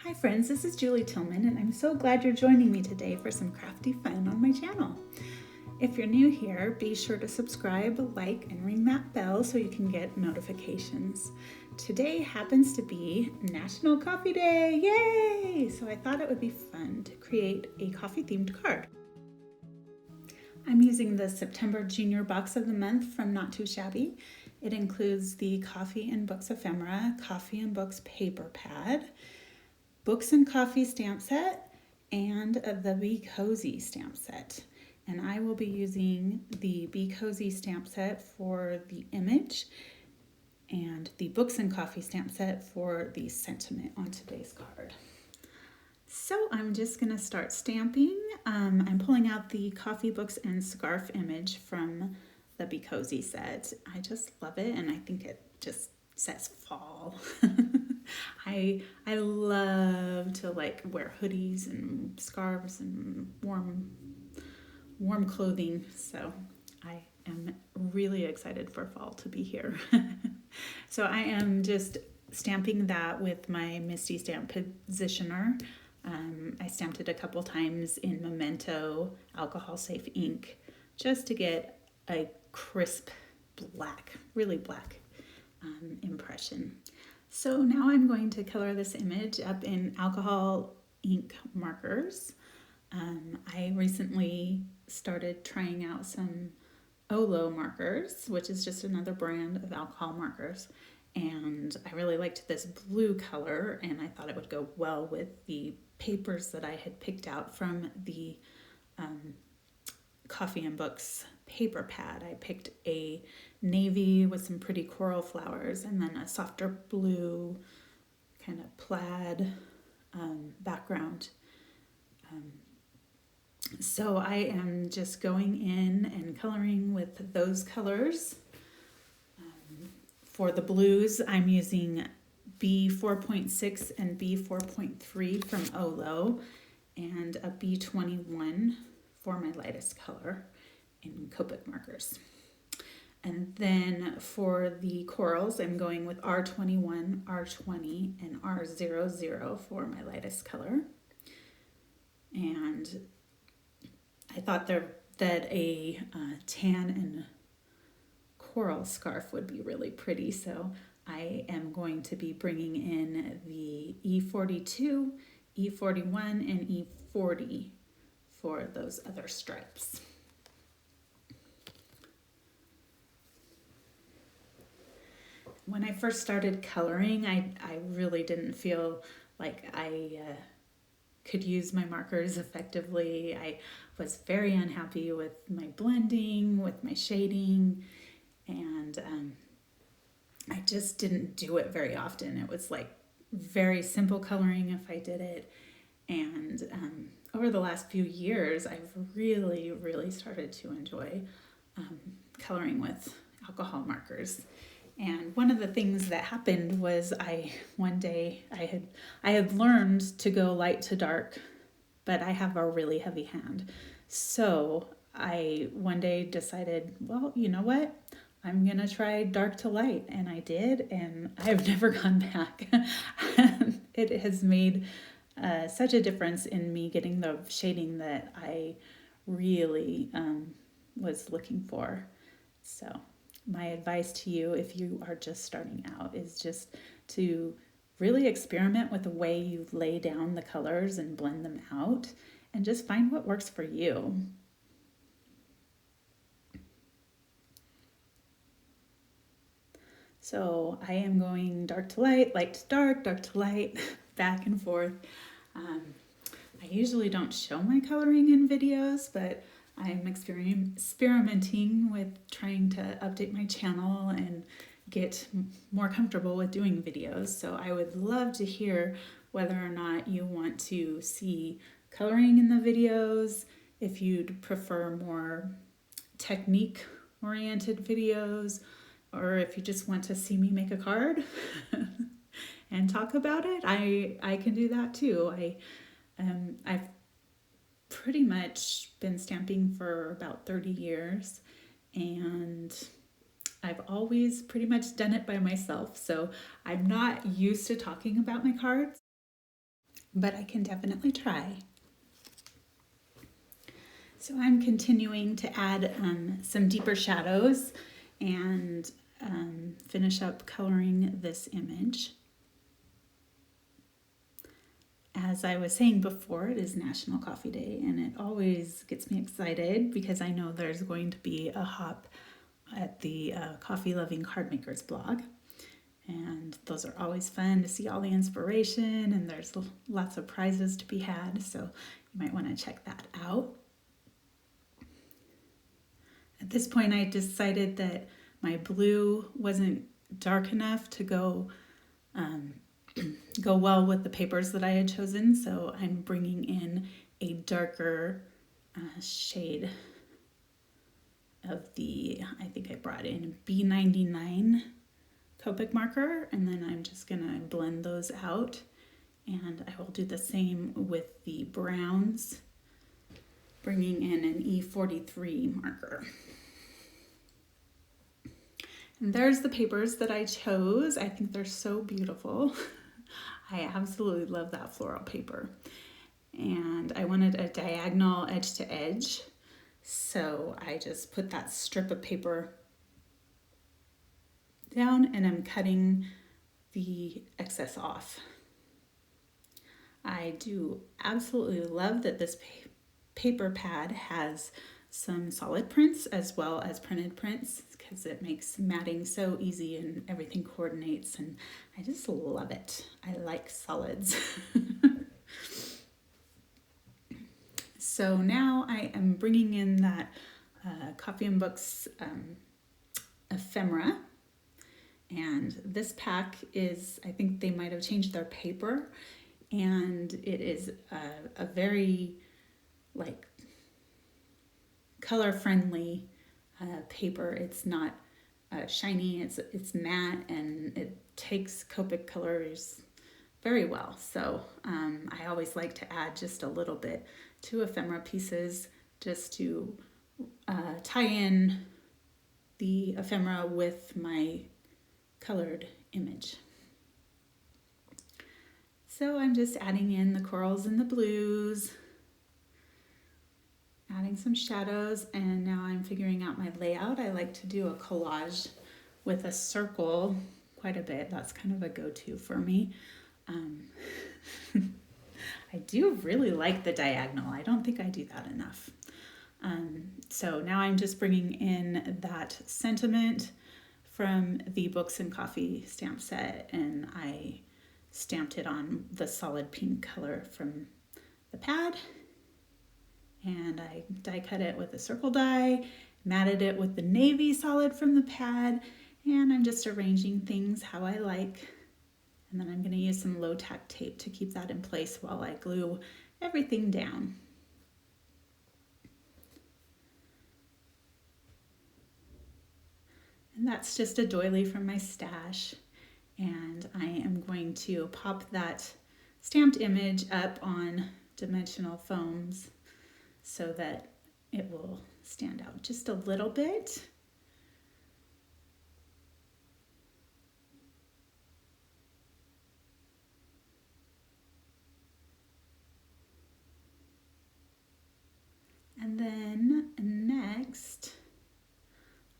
Hi friends, this is Julie Tillman and I'm so glad you're joining me today for some crafty fun on my channel. If you're new here, be sure to subscribe, like, and ring that bell so you can get notifications. Today happens to be National Coffee Day, yay! So I thought it would be fun to create a coffee themed card. I'm using the September Junior Box of the Month from Not Too Shabby. It includes the Coffee and Books ephemera, Coffee and Books paper pad, Books and Coffee stamp set, and the Be Cozy stamp set. And I will be using the Be Cozy stamp set for the image and the Books and Coffee stamp set for the sentiment on today's card. So I'm just going to start stamping. I'm pulling out the Coffee, Books, and Scarf image from the Be Cozy set. I just love it and I think it just says fall. I love to wear hoodies and scarves and warm clothing, so I am really excited for fall to be here. So I am just stamping that with my Misty Stamp Positioner. I stamped it a couple times in Memento alcohol safe ink just to get a crisp black, really black impression. So now I'm going to color this image up in alcohol ink markers. I recently started trying out some Olo markers, which is just another brand of alcohol markers. And I really liked this blue color and I thought it would go well with the papers that I had picked out from the Coffee and Books paper pad. I picked a navy with some pretty coral flowers and then a softer blue kind of plaid background. So I am just going in and coloring with those colors. For the blues, I'm using B4.6 and B4.3 from Olo and a B21 for my lightest color in Copic markers. And then for the corals, I'm going with R21, R20, and R00 for my lightest color. And I thought that a tan and coral scarf would be really pretty, so I am going to be bringing in the E42, E41, and E40 for those other stripes. When I first started coloring, I really didn't feel like I could use my markers effectively. I was very unhappy with my blending, with my shading, and I just didn't do it very often. It was like very simple coloring if I did it. And over the last few years, I've really started to enjoy coloring with alcohol markers. And one of the things that happened was one day I had learned to go light to dark, but I have a really heavy hand. So I one day decided, well, you know what? I'm going to try dark to light. And I did, and I've never gone back. It has made such a difference in me getting the shading that I really was looking for. So my advice to you, if you are just starting out, is just to really experiment with the way you lay down the colors and blend them out and just find what works for you. So I am going dark to light to dark to light, back and forth. I usually don't show my coloring in videos, but I'm experimenting with trying to update my channel and get more comfortable with doing videos. So I would love to hear whether or not you want to see coloring in the videos, if you'd prefer more technique-oriented videos, or if you just want to see me make a card and talk about it. I can do that too. I've pretty much been stamping for about 30 years and I've always pretty much done it by myself, so I'm not used to talking about my cards. but I can definitely try. So I'm continuing to add some deeper shadows and finish up coloring this image. As I was saying before, it is National Coffee Day, and it always gets me excited because I know there's going to be a hop at the Coffee Loving Card Makers blog. And those are always fun to see all the inspiration, and there's lots of prizes to be had, so you might want to check that out. At this point, I decided that my blue wasn't dark enough to go well with the papers that I had chosen, so I'm bringing in a darker shade of the, I think I brought in B99 Copic marker, and then I'm just gonna blend those out, and I will do the same with the browns, bringing in an E43 marker. And there's the papers that I chose. I think they're so beautiful. I absolutely love that floral paper. And I wanted a diagonal edge to edge, so I just put that strip of paper down and I'm cutting the excess off. I do absolutely love that this paper pad has some solid prints as well as printed prints, because it makes matting so easy and everything coordinates, and I just love it. I like solids. So now I am bringing in that Coffee and Books ephemera, and this pack is, I think they might have changed their paper, and it is a very like color friendly paper. It's not shiny, it's matte, and it takes Copic colors very well. So I always like to add just a little bit to ephemera pieces just to tie in the ephemera with my colored image. So I'm just adding in the corals and the blues, adding some shadows, and now I'm figuring out my layout. I like to do a collage with a circle quite a bit. That's kind of a go-to for me. I do really like the diagonal. I don't think I do that enough. So now I'm just bringing in that sentiment from the Books and Coffee stamp set, and I stamped it on the solid pink color from the pad, and I die cut it with a circle die, matted it with the navy solid from the pad, and I'm just arranging things how I like. And then I'm going to use some low tack tape to keep that in place while I glue everything down. And that's just a doily from my stash. And I am going to pop that stamped image up on dimensional foams so that it will stand out just a little bit. And then next,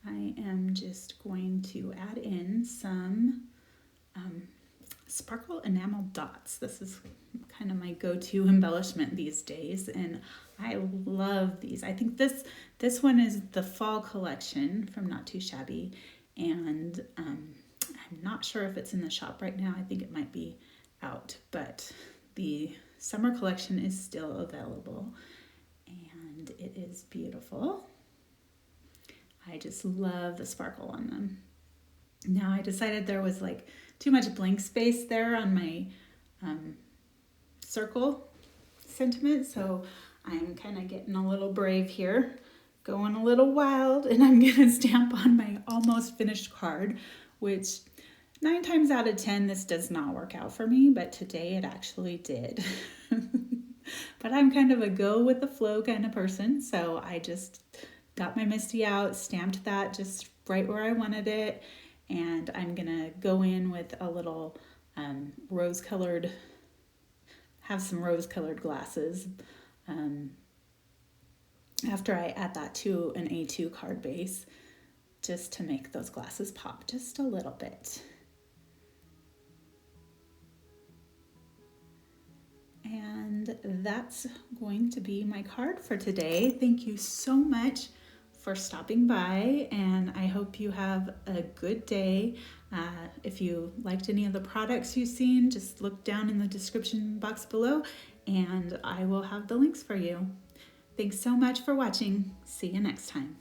I am just going to add in some sparkle enamel dots. This is kind of my go-to embellishment these days, and I love these. I think this one is the fall collection from Not Too Shabby, and I'm not sure if it's in the shop right now. I think it might be out, but the summer collection is still available, and it is beautiful. I just love the sparkle on them. Now I decided there was like too much blank space there on my circle sentiment, so I'm kind of getting a little brave here, going a little wild, and I'm gonna stamp on my almost finished card, which 9 times out of 10 this does not work out for me, but today it actually did. But I'm kind of a go with the flow kind of person, so I just got my Misty out, stamped that just right where I wanted it, and I'm gonna go in with a little rose-colored have some rose-colored glasses after I add that to an A2 card base, just to make those glasses pop just a little bit. And that's going to be my card for today. Thank you so much for stopping by, and I hope you have a good day. If you liked any of the products you've seen, just look down in the description box below and I will have the links for you. Thanks so much for watching. See you next time.